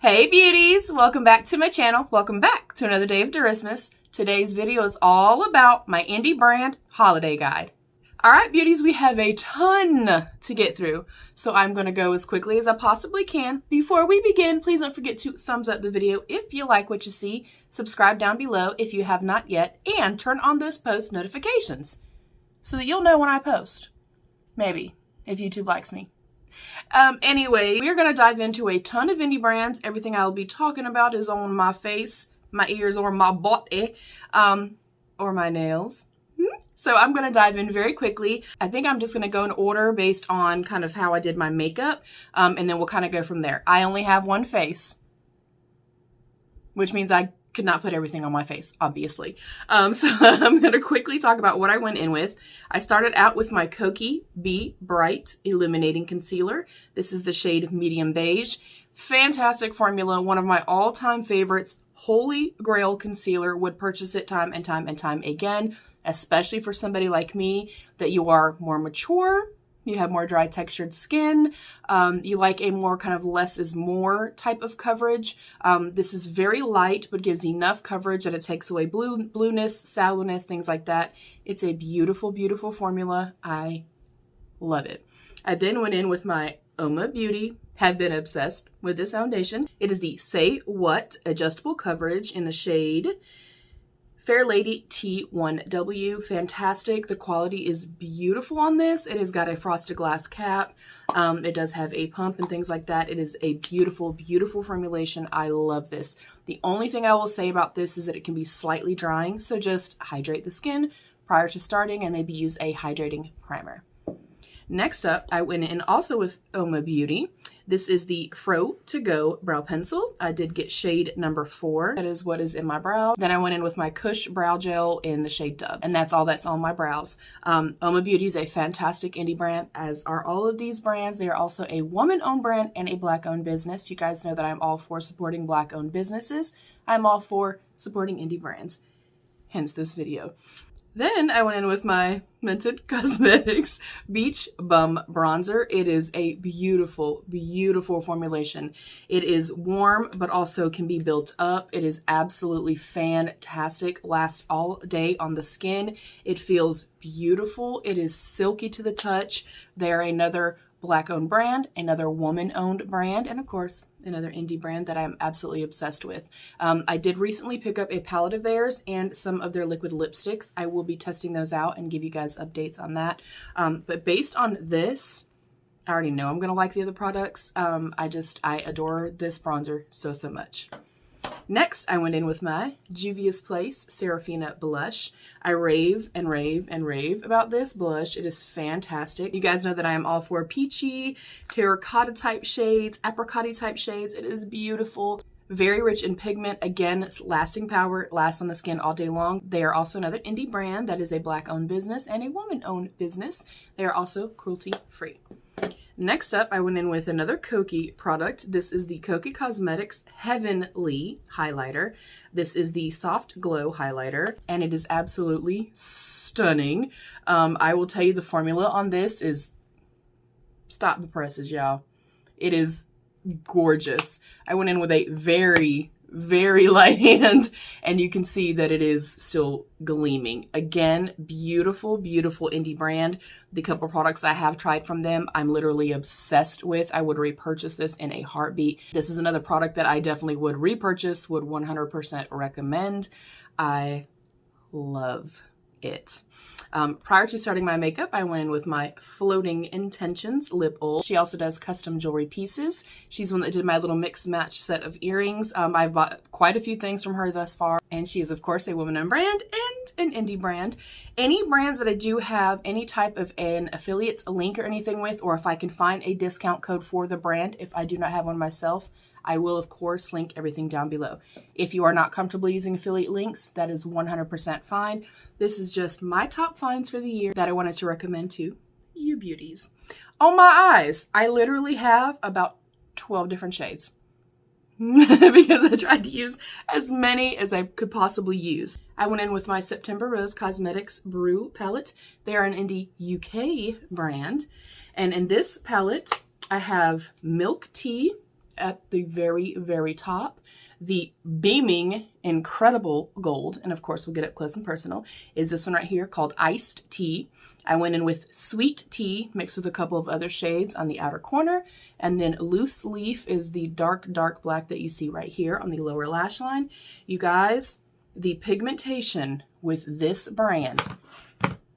Hey beauties, welcome back to my channel. Welcome back to another day of Derissmas. Today's video is all about my indie brand holiday guide. All right beauties, we have a ton to get through, so I'm going to go as quickly as I possibly can. Before we begin, please don't forget to thumbs up the video if you like what you see, subscribe down below if you have not yet, and turn on those post notifications so that you'll know when I post. Maybe, if YouTube likes me. Anyway, we're going to dive into a ton of indie brands. Everything I'll be talking about is on my face, my ears, or my body, or my nails. So I'm going to dive in very quickly. I think I'm just going to go in order based on kind of how I did my makeup, and then we'll kind of go from there. I only have one face, which means I could not put everything on my face, obviously. So I'm going to quickly talk about what I went in with. I started out with my KOKIE Be Bright Illuminating Concealer. This is the shade Medium Beige. Fantastic formula, one of my all-time favorites. Holy grail concealer, would purchase it time and time and time again, especially for somebody like me that you are more mature, you have more dry textured skin, you like a more kind of less is more type of coverage. This is very light, but gives enough coverage that it takes away blueness, sallowness, things like that. It's a beautiful, beautiful formula. I love it. I then went in with my UOMA Beauty. Have been obsessed with this foundation. It is the Say What Adjustable Coverage in the shade Fair Lady T1W. Fantastic. The quality is beautiful on this. It has got a frosted glass cap. It does have a pump and things like that. It is a beautiful, beautiful formulation. I love this. The only thing I will say about this is that it can be slightly drying, so just hydrate the skin prior to starting and maybe use a hydrating primer. Next up, I went in also with UOMA Beauty. This is the Fro To Go Brow Pencil. I did get shade number 4. That is what is in my brow. Then I went in with my Kush Brow Gel in the shade Dub. And that's all that's on my brows. UOMA Beauty is a fantastic indie brand, as are all of these brands. They are also a woman-owned brand and a Black-owned business. You guys know that I'm all for supporting Black-owned businesses. I'm all for supporting indie brands. Hence this video. Then I went in with my Mented Cosmetics Beach Bum Bronzer. It is a beautiful, beautiful formulation. It is warm, but also can be built up. It is absolutely fantastic. Lasts all day on the skin. It feels beautiful. It is silky to the touch. They are another Black-owned brand, another woman-owned brand, and of course, another indie brand that I'm absolutely obsessed with. I did recently pick up a palette of theirs and some of their liquid lipsticks. I will be testing those out and give you guys updates on that. But based on this, I already know I'm going to like the other products. I adore this bronzer so, so much. Next, I went in with my JUVIA'S Serafina blush. I rave and rave and rave about this blush. It is fantastic. You guys know that I am all for peachy, terracotta type shades, apricot type shades. It is beautiful. Very rich in pigment. Again, lasting power, lasts on the skin all day long. They are also another indie brand that is a Black-owned business and a woman-owned business. They are also cruelty-free. Next up, I went in with another KOKIE product. This is the KOKIE Cosmetics Heavenly Highlighter. This is the Soft Glow Highlighter, and it is absolutely stunning. I will tell you the formula on this is stop the presses, y'all. It is gorgeous. I went in with a very, very light hand, and you can see that it is still gleaming. Again, beautiful, beautiful indie brand. The couple products I have tried from them, I'm literally obsessed with. I would repurchase this in a heartbeat. This is another product that I definitely would repurchase, would 100% recommend. I love it. Prior to starting my makeup, I went in with my Floating Intentions lip oil. She also does custom jewelry pieces. She's the one that did my little mix match set of earrings. I've bought quite a few things from her thus far, and she is of course a woman-owned brand and an indie brand. Any brands that I do have any type of an affiliate link or anything with, or if I can find a discount code for the brand, if I do not have one myself, I will, of course, link everything down below. If you are not comfortable using affiliate links, that is 100% fine. This is just my top finds for the year that I wanted to recommend to you beauties. On my eyes, I literally have about 12 different shades because I tried to use as many as I could possibly use. I went in with my September Rose Cosmetics Brew palette. They are an indie UK brand. And in this palette, I have Milk Tea, at the very, very top, the beaming, incredible gold, and of course we'll get up close and personal, is this one right here called Iced Tea. I went in with Sweet Tea mixed with a couple of other shades on the outer corner, and then Loose Leaf is the dark, dark black that you see right here on the lower lash line. You guys, the pigmentation with this brand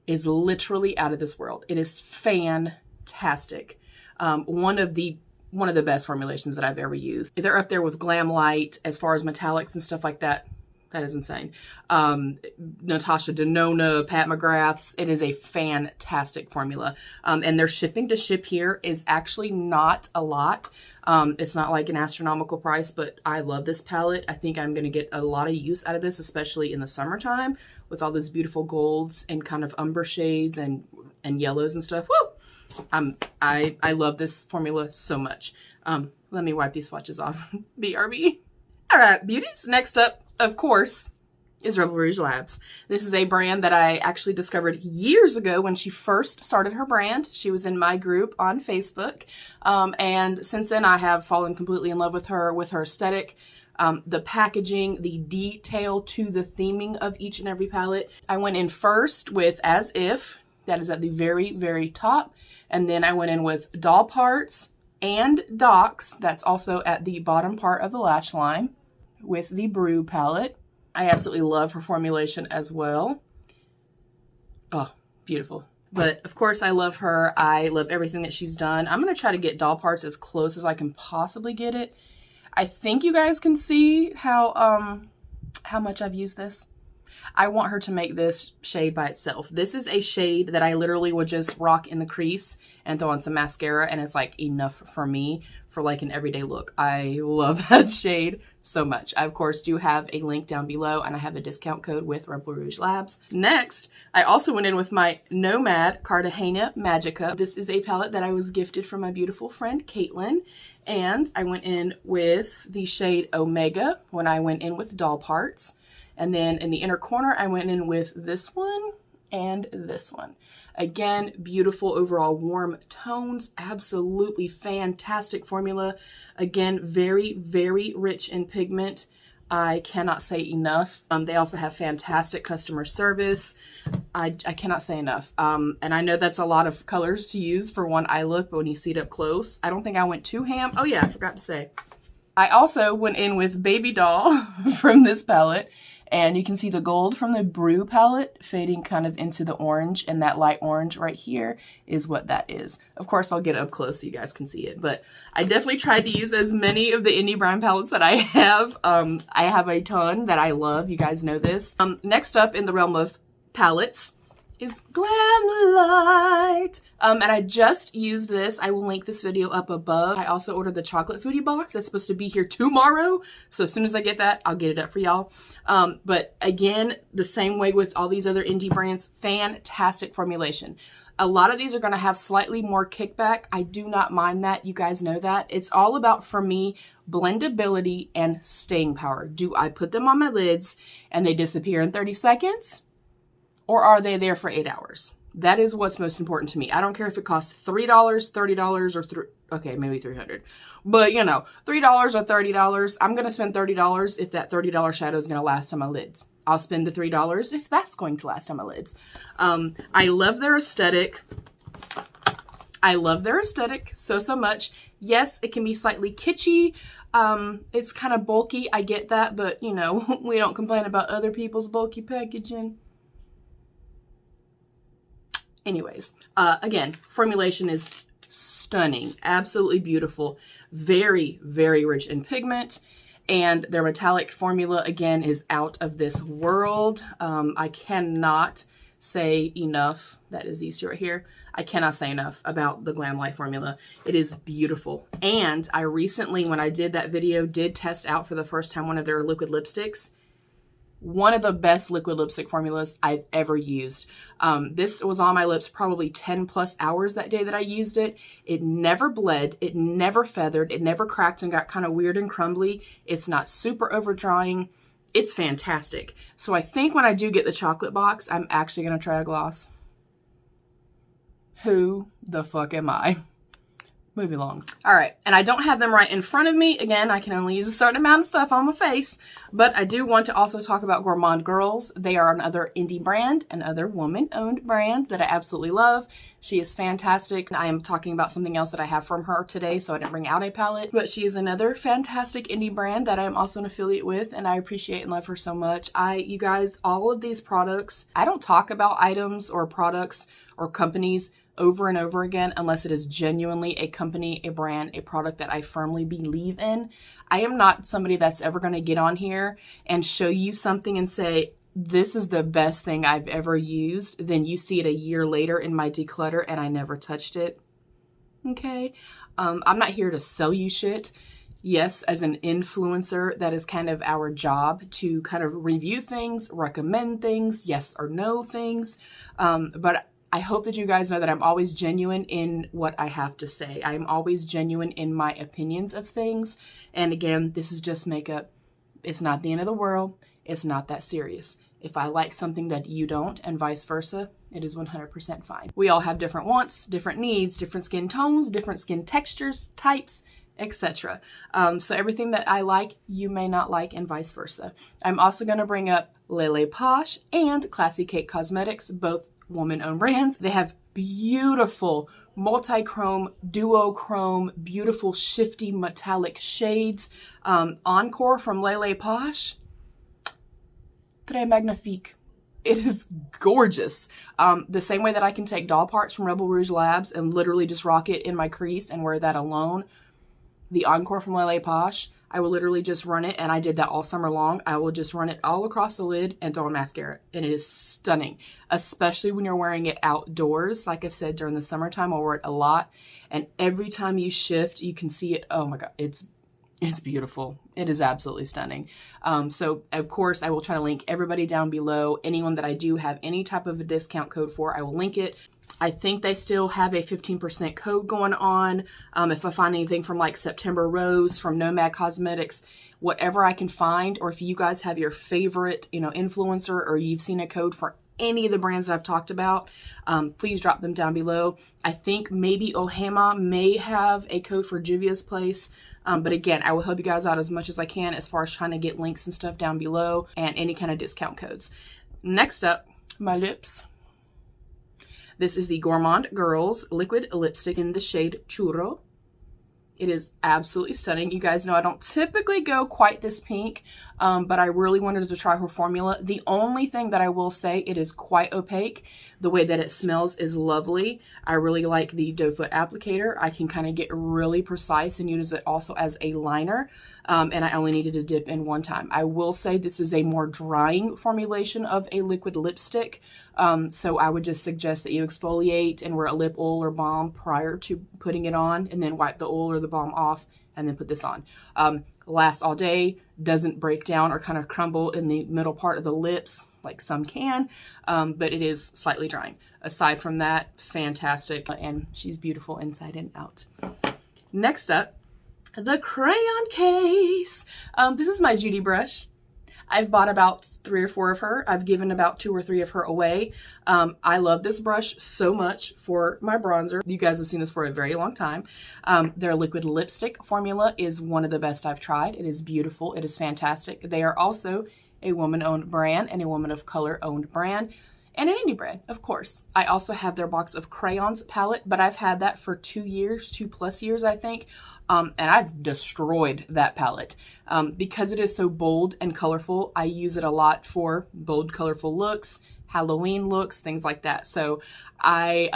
is literally out of this world. It is fantastic. One of the best formulations that I've ever used. They're up there with GLAMLITE as far as metallics and stuff like that. That is insane. Natasha Denona, Pat McGrath's. It is a fantastic formula. And their shipping to ship here is actually not a lot. It's not like an astronomical price, but I love this palette. I think I'm going to get a lot of use out of this, especially in the summertime with all those beautiful golds and kind of umber shades and yellows and stuff. Woo! I love this formula so much. Let me wipe these swatches off. BRB. All right, beauties. Next up, of course, is Rebel Rouge Labs. This is a brand that I actually discovered years ago when she first started her brand. She was in my group on Facebook. And since then, I have fallen completely in love with her aesthetic. The packaging, the detail to the theming of each and every palette. I went in first with As If. That is at the very, very top. And then I went in with Doll Parts and Docs. That's also at the bottom part of the lash line with the Brew palette. I absolutely love her formulation as well. Oh, beautiful. But of course I love her. I love everything that she's done. I'm going to try to get Doll Parts as close as I can possibly get it. I think you guys can see how much I've used this. I want her to make this shade by itself. This is a shade that I literally would just rock in the crease and throw on some mascara, and it's like enough for me for like an everyday look. I love that shade so much. I, of course, do have a link down below, and I have a discount code with Rebel Rouge Labs. Next, I also went in with my NOMAD Cartagena Magica. This is a palette that I was gifted from my beautiful friend, Caitlin, and I went in with the shade Omega when I went in with Doll Parts. And then in the inner corner, I went in with this one and this one. Again, beautiful overall warm tones. Absolutely fantastic formula. Again, very, very rich in pigment. I cannot say enough. They also have fantastic customer service. I cannot say enough. And I know that's a lot of colors to use for one eye look, but when you see it up close, I don't think I went too ham. Oh yeah, I forgot to say. I also went in with Baby Doll from this palette. And you can see the gold from the Brew palette fading kind of into the orange, and that light orange right here is what that is. Of course, I'll get up close so you guys can see it, but I definitely tried to use as many of the indie brand palettes that I have. I have a ton that I love. You guys know this. Next up in the realm of palettes is GLAMLITE. And I just used this. I will link this video up above. I also ordered the chocolate foodie box. That's supposed to be here tomorrow. So as soon as I get that, I'll get it up for y'all. But again, the same way with all these other indie brands, fantastic formulation. A lot of these are going to have slightly more kickback. I do not mind that. You guys know that. It's all about, for me, blendability and staying power. Do I put them on my lids and they disappear in 30 seconds? Or are they there for 8 hours? That is what's most important to me. I don't care if it costs $3, $30, or okay, maybe $300. But, you know, $3 or $30, I'm going to spend $30 if that $30 shadow is going to last on my lids. I'll spend the $3 if that's going to last on my lids. I love their aesthetic. I love their aesthetic so much. Yes, it can be slightly kitschy. It's kind of bulky. I get that, but, you know, we don't complain about other people's bulky packaging. Anyways, again, formulation is stunning, absolutely beautiful, very, very rich in pigment, and their metallic formula, again, is out of this world. I cannot say enough, that is these two right here, I cannot say enough about the GLAMLITE formula. It is beautiful, and I recently, when I did that video, did test out for the first time one of their liquid lipsticks. One of the best liquid lipstick formulas I've ever used. This was on my lips probably 10 plus hours that day that I used it. It never bled, it never feathered, it never cracked and got kind of weird and crumbly. It's not super overdrawing. It's fantastic. So I think when I do get the chocolate box, I'm actually going to try a gloss. Who the fuck am I? Move along. All right, and I don't have them right in front of me. Again, I can only use a certain amount of stuff on my face, but I do want to also talk about Gourmande Girls. They are another indie brand, another woman-owned brand that I absolutely love. She is fantastic. I am talking about something else that I have from her today, so I didn't bring out a palette, but she is another fantastic indie brand that I am also an affiliate with, and I appreciate and love her so much. You guys, all of these products, I don't talk about items or products or companies over and over again unless it is genuinely a company, a brand, a product that I firmly believe in. I am not somebody that's ever going to get on here and show you something and say, this is the best thing I've ever used. Then you see it a year later in my declutter and I never touched it. Okay? I'm not here to sell you shit. Yes, as an influencer, that is kind of our job to kind of review things, recommend things, yes or no things. But I hope that you guys know that I'm always genuine in what I have to say. I'm always genuine in my opinions of things. And again, this is just makeup. It's not the end of the world. It's not that serious. If I like something that you don't and vice versa, it is 100% fine. We all have different wants, different needs, different skin tones, different skin textures, types, etc. So everything that I like, you may not like and vice versa. I'm also going to bring up LELE POSH and Classy Cake Cosmetics, both woman-owned brands. They have beautiful multi-chrome, duochrome, beautiful shifty metallic shades. Encore from LELE POSH, très magnifique. It is gorgeous. The same way that I can take doll parts from Rebel Rouge Labs and literally just rock it in my crease and wear that alone. The Encore from LELE POSH, I will literally just run it, and I did that all summer long. I will just run it all across the lid and throw a mascara, and it is stunning, especially when you're wearing it outdoors. Like I said, during the summertime, I'll wear it a lot, and every time you shift, you can see it. Oh my God, it's beautiful. It is absolutely stunning. So of course, I will try to link everybody down below. Anyone that I do have any type of a discount code for, I will link it. I think they still have a 15% code going on. If I find anything from like September Rose, from NOMAD Cosmetics, whatever I can find, or if you guys have your favorite, influencer, or you've seen a code for any of the brands that I've talked about, please drop them down below. I think maybe UOMA may have a code for JUVIA'S place. But again, I will help you guys out as much as I can as far as trying to get links and stuff down below and any kind of discount codes. Next up, my lips. This is the Gourmande Girls liquid lipstick in the shade Churro. It is absolutely stunning. You guys know I don't typically go quite this pink, but I really wanted to try her formula. The only thing that I will say, it is quite opaque. The way that it smells is lovely. I really like the doe foot applicator. I can kind of get really precise and use it also as a liner, and I only needed to dip in one time. I will say this is a more drying formulation of a liquid lipstick, so I would just suggest that you exfoliate and wear a lip oil or balm prior to putting it on, and then wipe the oil or the balm off and then put this on. Lasts all day, doesn't break down or kind of crumble in the middle part of the lips like some can, but it is slightly drying. Aside from that, fantastic, and she's beautiful inside and out. Next up, the crayon case. This is my Judy brush. I've bought about 3 or 4 of her. I've given about 2 or 3 of her away. I love this brush so much for my bronzer. You guys have seen this for a very long time. Their liquid lipstick formula is one of the best I've tried. It is beautiful. It is fantastic. They are also a woman-owned brand and a woman of color-owned brand, and an indie brand, of course. I also have their box of crayons palette, but I've had that for 2 years, 2+ years, I think. And I've destroyed that palette. Because it is so bold and colorful, I use it a lot for bold, colorful looks, Halloween looks, things like that. So I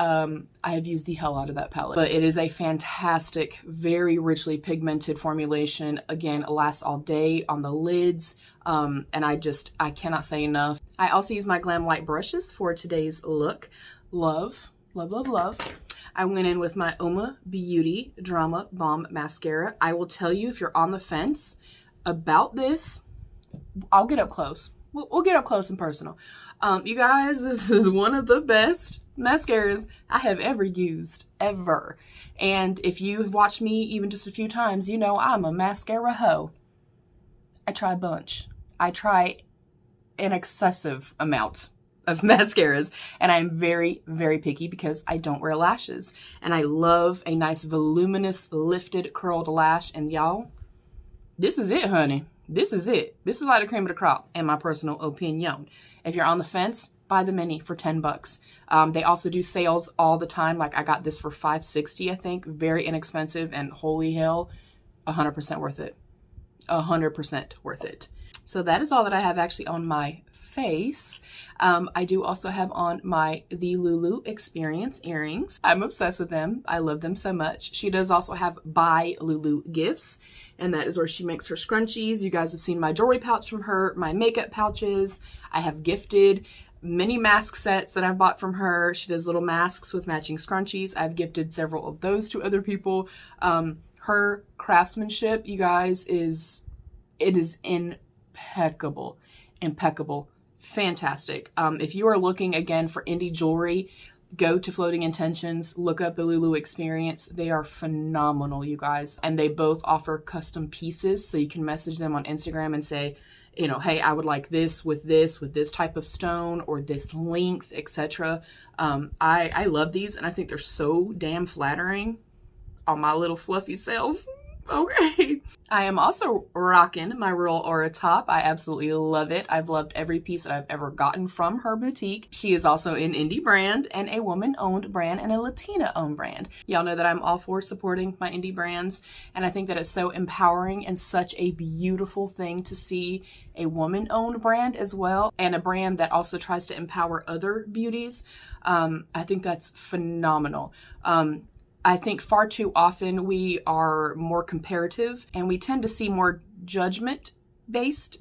have used the hell out of that palette. But it is a fantastic, very richly pigmented formulation. Again, it lasts all day on the lids. And I cannot say enough. I also use my GLAMLITE brushes for today's look. Love, love, love, love. I went in with my UOMA Beauty Drama Bomb Mascara. I will tell you, if you're on the fence about this, I'll get up close. We'll get up close and personal. You guys, this is one of the best mascaras I have ever used, ever. And if you've watched me even just a few times, you know I'm a mascara hoe. I try a bunch. I try an excessive amount of mascaras, and I'm very, very picky because I don't wear lashes. And I love a nice voluminous lifted curled lash, and y'all, this is it, honey. This is it. This is like the cream of the crop, in my personal opinion. If you're on the fence, buy the mini for 10 bucks. They also do sales all the time. Like I got this for $5.60, I think. Very inexpensive, and holy hell, 100% worth it. 100% worth it. So that is all that I have actually on my face. I do also have on the LULU Experience earrings. I'm obsessed with them. I love them so much. She does also have Buy LULU gifts, and that is where she makes her scrunchies. You guys have seen my jewelry pouch from her, my makeup pouches. I have gifted many mask sets that I've bought from her. She does little masks with matching scrunchies. I've gifted several of those to other people. Her craftsmanship, you guys, is impeccable. Impeccable. Fantastic. If you are looking again for indie jewelry, go to Floating Intentions, look up the LULU Experience. They are phenomenal, you guys. And they both offer custom pieces, so you can message them on Instagram and say, you know, hey, I would like this with this type of stone or this length, etc. I love these, and I think they're so damn flattering on my little fluffy self. Okay. I am also rocking my Real Aura top. I absolutely love it. I've loved every piece that I've ever gotten from her boutique. She is also an indie brand and a woman-owned brand and a Latina-owned brand. Y'all know that I'm all for supporting my indie brands, and I think that it's so empowering and such a beautiful thing to see a woman-owned brand as well, and a brand that also tries to empower other beauties. I think that's phenomenal. I think far too often we are more comparative, and we tend to see more judgment-based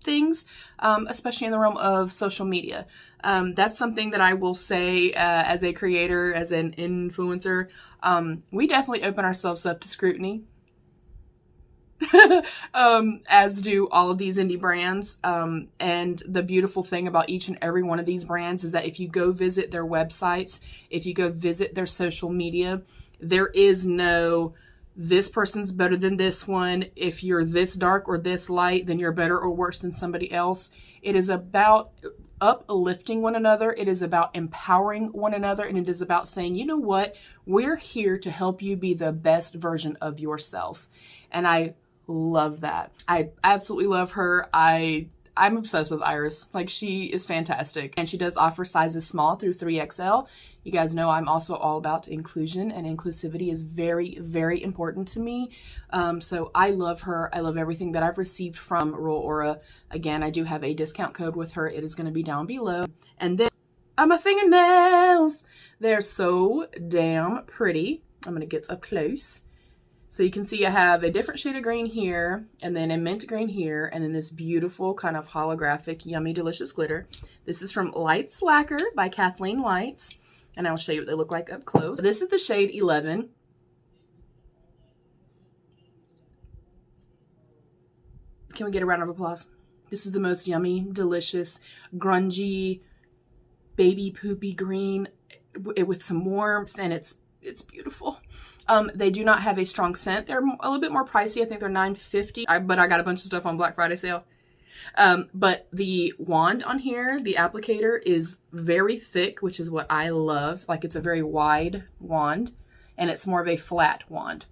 things, especially in the realm of social media. That's something that I will say as a creator, as an influencer. We definitely open ourselves up to scrutiny, as do all of these indie brands. And the beautiful thing about each and every one of these brands is that if you go visit their websites, if you go visit their social media, there is no, this person's better than this one. If you're this dark or this light, then you're better or worse than somebody else. It is about uplifting one another. It is about empowering one another. And it is about saying, you know what? We're here to help you be the best version of yourself. And I love that. I absolutely love her. I'm obsessed with Iris. Like, she is fantastic. And she does offer sizes small through 3XL. You guys know I'm also all about inclusion, and inclusivity is very, very important to me. So I love her. I love everything that I've received from Real Aura. Again, I do have a discount code with her. It is going to be down below. And then my fingernails. They're so damn pretty. I'm going to get up close. So you can see I have a different shade of green here, and then a mint green here, and then this beautiful kind of holographic, yummy, delicious glitter. This is from Light Slacker by Kathleen Lights, and I'll show you what they look like up close. This is the shade 11. Can we get a round of applause? This is the most yummy, delicious, grungy, baby poopy green with some warmth, and it's beautiful. They do not have a strong scent. They're a little bit more pricey. I think they're $9.50, but I got a bunch of stuff on Black Friday sale. But the wand on here, the applicator, is very thick, which is what I love. Like, it's a very wide wand, and it's more of a flat wand.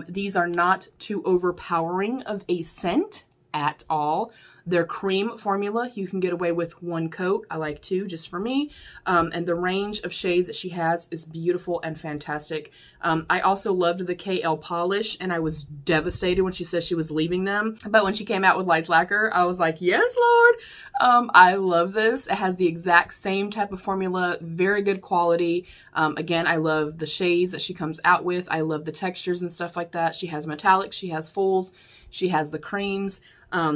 These are not too overpowering of a scent at all. Their cream formula, you can get away with one coat. I like two just for me. And the range of shades that she has is beautiful and fantastic. I also loved the KL polish, and I was devastated when she said she was leaving them. But when she came out with Light Lacquer, I was like, yes, Lord. I love this. It has the exact same type of formula, very good quality. Again, I love the shades that she comes out with. I love the textures and stuff like that. She has metallics, she has fulls, she has the creams.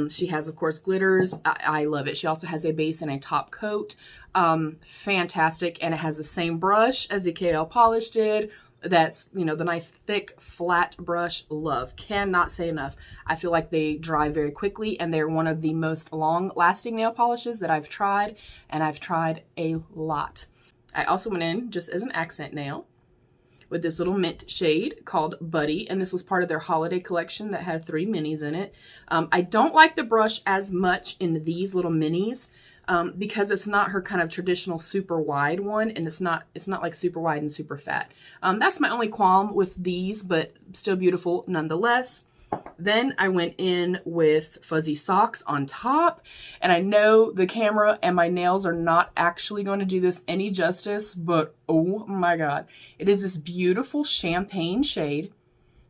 She has, of course, glitters. I love it. She also has a base and a top coat. Fantastic. And it has the same brush as the KL polish did. That's, you know, the nice thick flat brush. Love. Cannot say enough. I feel like they dry very quickly, and they're one of the most long lasting nail polishes that I've tried, and I've tried a lot. I also went in just as an accent nail with this little mint shade called Buddy, and this was part of their holiday collection that had 3 minis in it. I don't like the brush as much in these little minis. because it's not her kind of traditional super wide one, and it's not like super wide and super fat. That's my only qualm with these, but still beautiful nonetheless. Then I went in with fuzzy socks on top, and I know the camera and my nails are not actually going to do this any justice, but oh my god. It is this beautiful champagne shade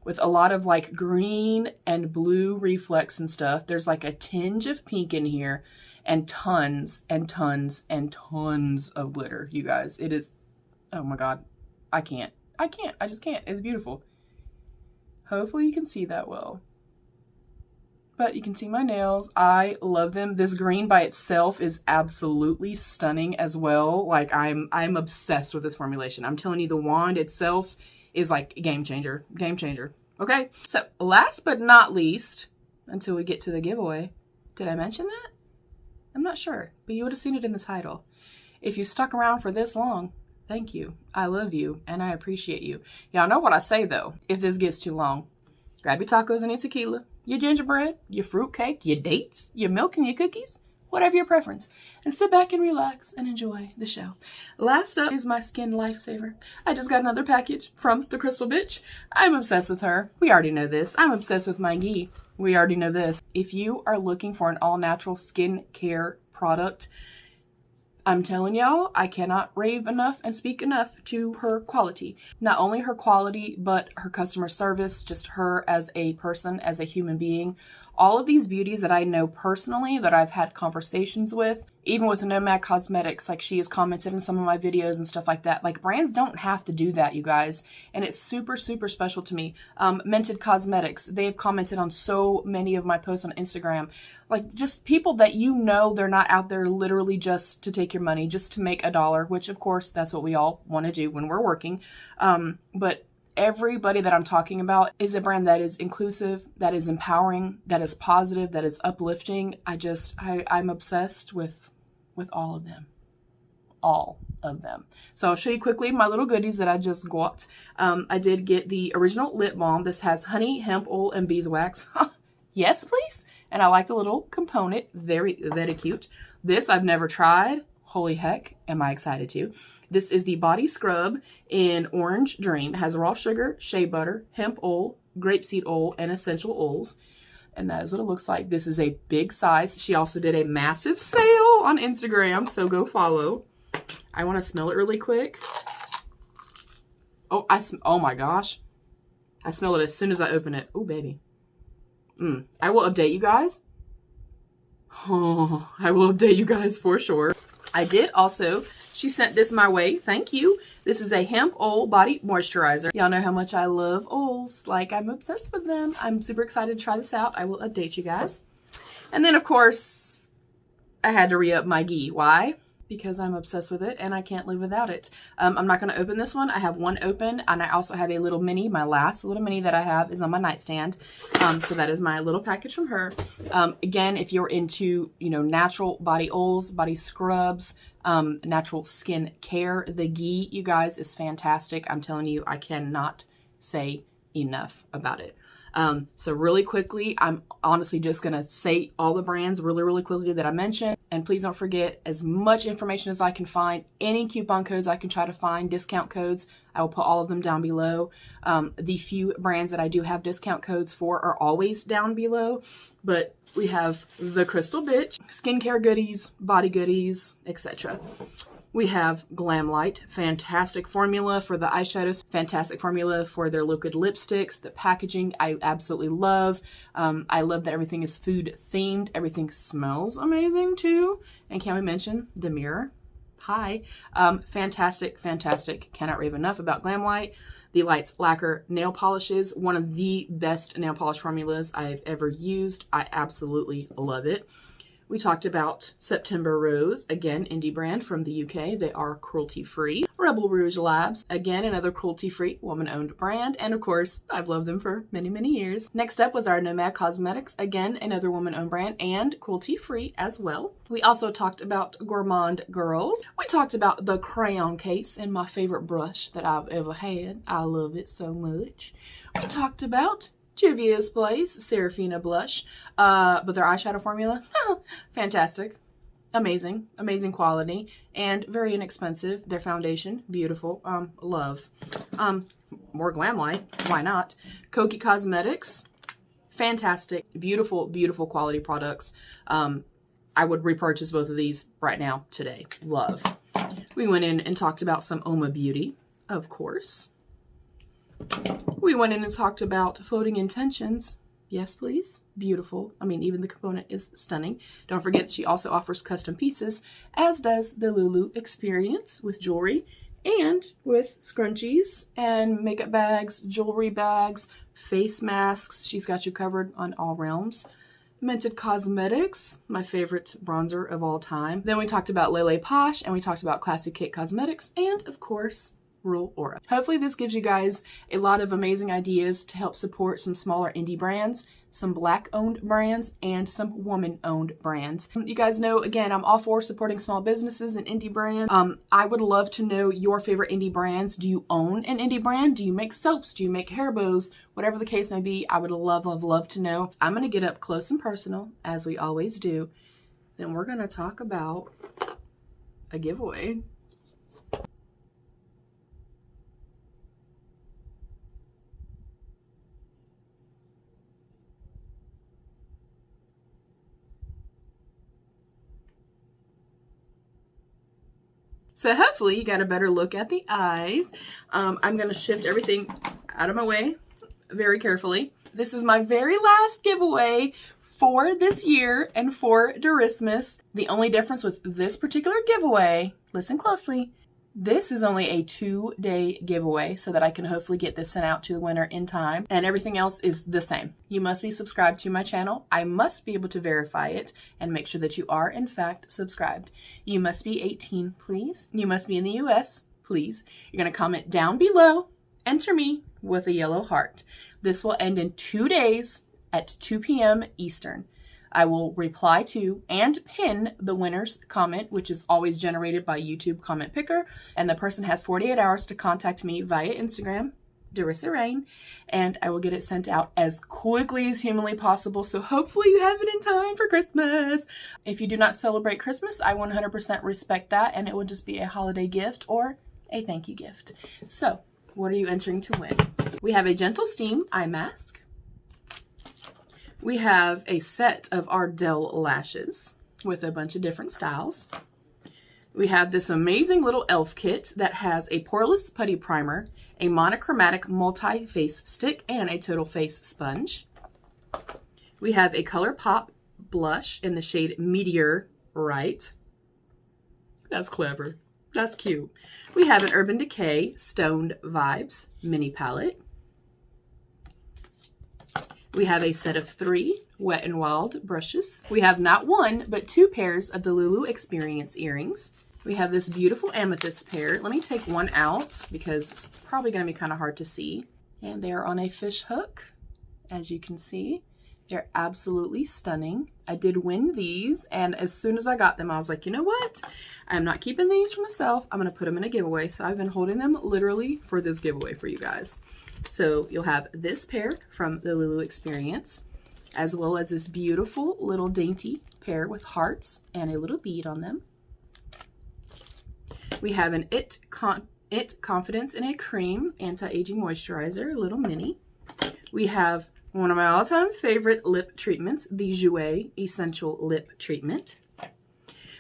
with a lot of like green and blue reflex and stuff. There's like a tinge of pink in here and tons and tons and tons of glitter, you guys. It is, oh my god. I just can't. It's beautiful. Hopefully you can see that well. But you can see my nails. I love them. This green by itself is absolutely stunning as well. Like I'm obsessed with this formulation. I'm telling you, the wand itself is like a game changer. Game changer. Okay. So last but not least, until we get to the giveaway, did I mention that? I'm not sure, but you would have seen it in the title. If you stuck around for this long, thank you. I love you and I appreciate you. Y'all know what I say though. If this gets too long, grab your tacos and your tequila, your gingerbread, your fruitcake, your dates, your milk and your cookies, whatever your preference, and sit back and relax and enjoy the show. Last up is my skin lifesaver. I just got another package from the Crystal Bitch. I'm obsessed with her. We already know this. I'm obsessed with my ghee. We already know this. If you are looking for an all-natural skin care product, I'm telling y'all, I cannot rave enough and speak enough to her quality. Not only her quality, but her customer service, just her as a person, as a human being. All of these beauties that I know personally, that I've had conversations with, even with Nomad Cosmetics, like she has commented in some of my videos and stuff like that. Like brands don't have to do that, you guys. And it's super, super special to me. Mented Cosmetics, they've commented on so many of my posts on Instagram. Like just people that you know, they're not out there literally just to take your money, just to make a dollar, which of course that's what we all want to do when we're working. But everybody that I'm talking about is a brand that is inclusive, that is empowering, that is positive, that is uplifting. I'm obsessed with all of them. All of them. So I'll show you quickly my little goodies that I just got. I did get the original lip balm. This has honey, hemp oil, and beeswax. Yes, please. And I like the little component. Very, very cute. This I've never tried. Holy heck, am I excited to. This is the body scrub in Orange Dream. It has raw sugar, shea butter, hemp oil, grapeseed oil, and essential oils. And that is what it looks like. This is a big size. She also did a massive sale on Instagram, so go follow. I want to smell it really quick. Oh my gosh. I smell it as soon as I open it. Oh, baby. I will update you guys. Oh, I will update you guys for sure. I did also, she sent this my way. Thank you. This is a hemp oil body moisturizer. Y'all know how much I love oils. Like, I'm obsessed with them. I'm super excited to try this out. I will update you guys. And then, of course, I had to re-up my ghee. Why? Because I'm obsessed with it and I can't live without it. I'm not going to open this one. I have one open, and I also have a little mini. My last little mini that I have is on my nightstand. So that is my little package from her. Again, if you're into, natural body oils, body scrubs, natural skin care, the ghee, you guys, is fantastic. I'm telling you, I cannot say enough about it. So really quickly, I'm honestly just going to say all the brands really quickly that I mentioned. And please don't forget, as much information as I can find, any coupon codes I can try to find, discount codes, I will put all of them down below. The few brands that I do have discount codes for are always down below. But we have the Crystal Bitch, skincare goodies, body goodies, etc. We have GLAMLITE, fantastic formula for the eyeshadows, fantastic formula for their liquid lipsticks. The packaging I absolutely love. I love that everything is food themed. Everything smells amazing too. And can we mention the mirror? Hi. Fantastic, fantastic. Cannot rave enough about GLAMLITE. The Lights Lacquer nail polishes, one of the best nail polish formulas I've ever used. I absolutely love it. We talked about September Rose, again, indie brand from the UK. They are cruelty-free. Rebel Rouge Labs, again, another cruelty-free, woman-owned brand. And of course, I've loved them for many, many years. Next up was our Nomad Cosmetics, again, another woman-owned brand and cruelty-free as well. We also talked about Gourmande Girls. We talked about the crayon case and my favorite brush that I've ever had. I love it so much. We talked about JUVIA'S Place, Serafina blush, but their eyeshadow formula, fantastic. amazing, amazing quality, and very inexpensive. Their foundation, beautiful, love. More GLAMLITE, why not? KOKIE Cosmetics, fantastic, beautiful, beautiful quality products. I would repurchase both of these right now, today. Love. We went in and talked about some UOMA Beauty, of course. We went in and talked about Floating Intentions. Yes, please. Beautiful. I mean, even the component is stunning. Don't forget that she also offers custom pieces, as does the LULU experience with jewelry and with scrunchies and makeup bags, jewelry bags, face masks. She's got you covered on all realms. Mented Cosmetics, my favorite bronzer of all time. Then we talked about LELE POSH, and we talked about Classic Kit Cosmetics, and of course, Rule Aura. Hopefully this gives you guys a lot of amazing ideas to help support some smaller indie brands, some Black-owned brands, and some woman-owned brands. You guys know, again, I'm all for supporting small businesses and indie brands. I would love to know your favorite indie brands. Do you own an indie brand? Do you make soaps? Do you make hair bows? Whatever the case may be, I would love, love, love to know. I'm going to get up close and personal, as we always do. Then we're going to talk about a giveaway. So hopefully you got a better look at the eyes. I'm going to shift everything out of my way very carefully. This is my very last giveaway for this year and for Derissmas. The only difference with this particular giveaway, listen closely, this is only a 2-day giveaway so that I can hopefully get this sent out to the winner in time, and everything else is the same. You must be subscribed to my channel. I must be able to verify it and make sure that you are in fact subscribed. You must be 18, please. You must be in the US, please. You're going to comment down below, enter me with a yellow heart. This will end in 2 days at 2 p.m. Eastern. I will reply to and pin the winner's comment, which is always generated by YouTube Comment Picker, and the person has 48 hours to contact me via Instagram, Derissmas, and I will get it sent out as quickly as humanly possible, so hopefully you have it in time for Christmas. If you do not celebrate Christmas, I 100% respect that, and it will just be a holiday gift or a thank you gift. So, what are you entering to win? We have a Gentle Steam eye mask. We have a set of Ardell lashes with a bunch of different styles. We have this amazing little elf kit that has a poreless putty primer, a monochromatic multi-face stick, and a total face sponge. We have a ColourPop blush in the shade Meteorite. That's clever. That's cute. We have an Urban Decay Stoned Vibes mini palette. We have a set of 3 Wet n Wild brushes. We have not 1, but 2 pairs of the LULU Experience earrings. We have this beautiful amethyst pair. Let me take one out because it's probably going to be kind of hard to see. And they are on a fish hook, as you can see. They're absolutely stunning. I did win these, and as soon as I got them, I was like, you know what? I'm not keeping these for myself. I'm going to put them in a giveaway. So I've been holding them literally for this giveaway for you guys. So you'll have this pair from the LULU Experience, as well as this beautiful little dainty pair with hearts and a little bead on them. We have an It Confidence in a Cream Anti-Aging Moisturizer, a little mini. We have one of my all-time favorite lip treatments, the JUVIA'S Essential Lip Treatment.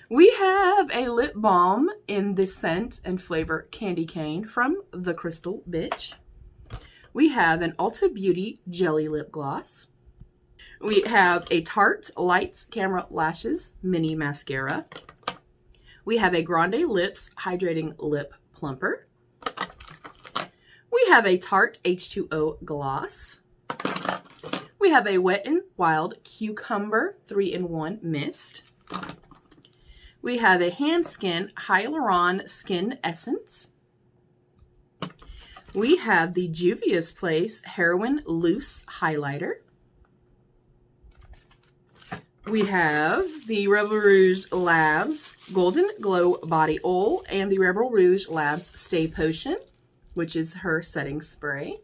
We have a lip balm in the scent and flavor Candy Cane from The Crystal Bitch. We have an Ulta Beauty Jelly Lip Gloss. We have a Tarte Lights Camera Lashes Mini Mascara. We have a Grande Lips Hydrating Lip Plumper. We have a Tarte H2O Gloss. We have a Wet n Wild Cucumber 3-in-1 Mist. We have a Hand Skin Hyaluron Skin Essence. We have the Juvia's Place Heroin Loose Highlighter. We have the Rebel Rouge Labs Golden Glow Body Oil and the Rebel Rouge Labs Stay Potion, which is her setting spray.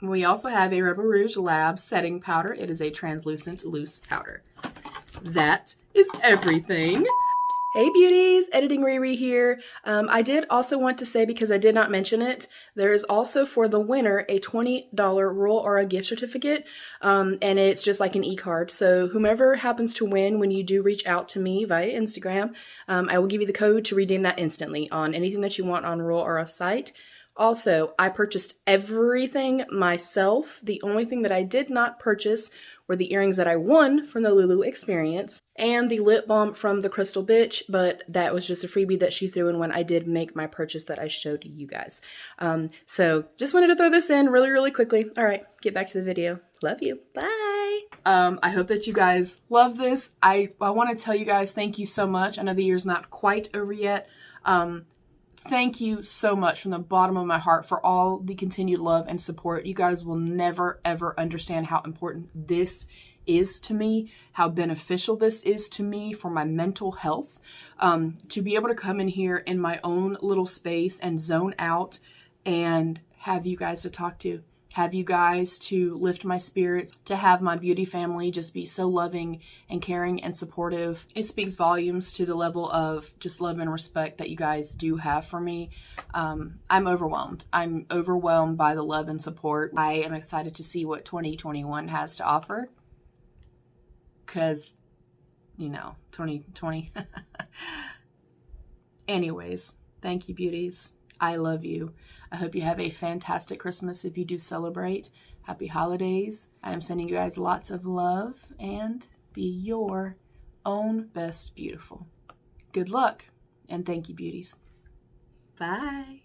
We also have a Rebel Rouge Labs Setting Powder. It is a translucent loose powder. that is everything. Hey beauties, Editing Riri here. I did also want to say, because I did not mention it, there is also for the winner a $20 Rural Aura gift certificate, and it's just like an e-card. So whomever happens to win, when you do reach out to me via Instagram, I will give you the code to redeem that instantly on anything that you want on Rural Aura's site. Also, I purchased everything myself. The only thing that I did not purchase were the earrings that I won from the LULU experience and the lip balm from the Crystal Bitch, but that was just a freebie that she threw in when I did make my purchase that I showed you guys. So just wanted to throw this in really quickly. All right, get back to the video. Love you. Bye. I hope that you guys love this. I want to tell you guys thank you so much. I know the year's not quite over yet. Thank you so much from the bottom of my heart for all the continued love and support. You guys will never, ever understand how important this is to me, how beneficial this is to me for my mental health. To be able to come in here in my own little space and zone out and have you guys to talk to, have you guys to lift my spirits, to have my beauty family just be so loving and caring and supportive. It speaks volumes to the level of just love and respect that you guys do have for me. I'm overwhelmed. I'm overwhelmed by the love and support. I am excited to see what 2021 has to offer. Because, you know, 2020. Anyways, thank you, beauties. I love you. I hope you have a fantastic Christmas if you do celebrate. Happy holidays. I am sending you guys lots of love, and be your own best beautiful. Good luck, and thank you, beauties. Bye.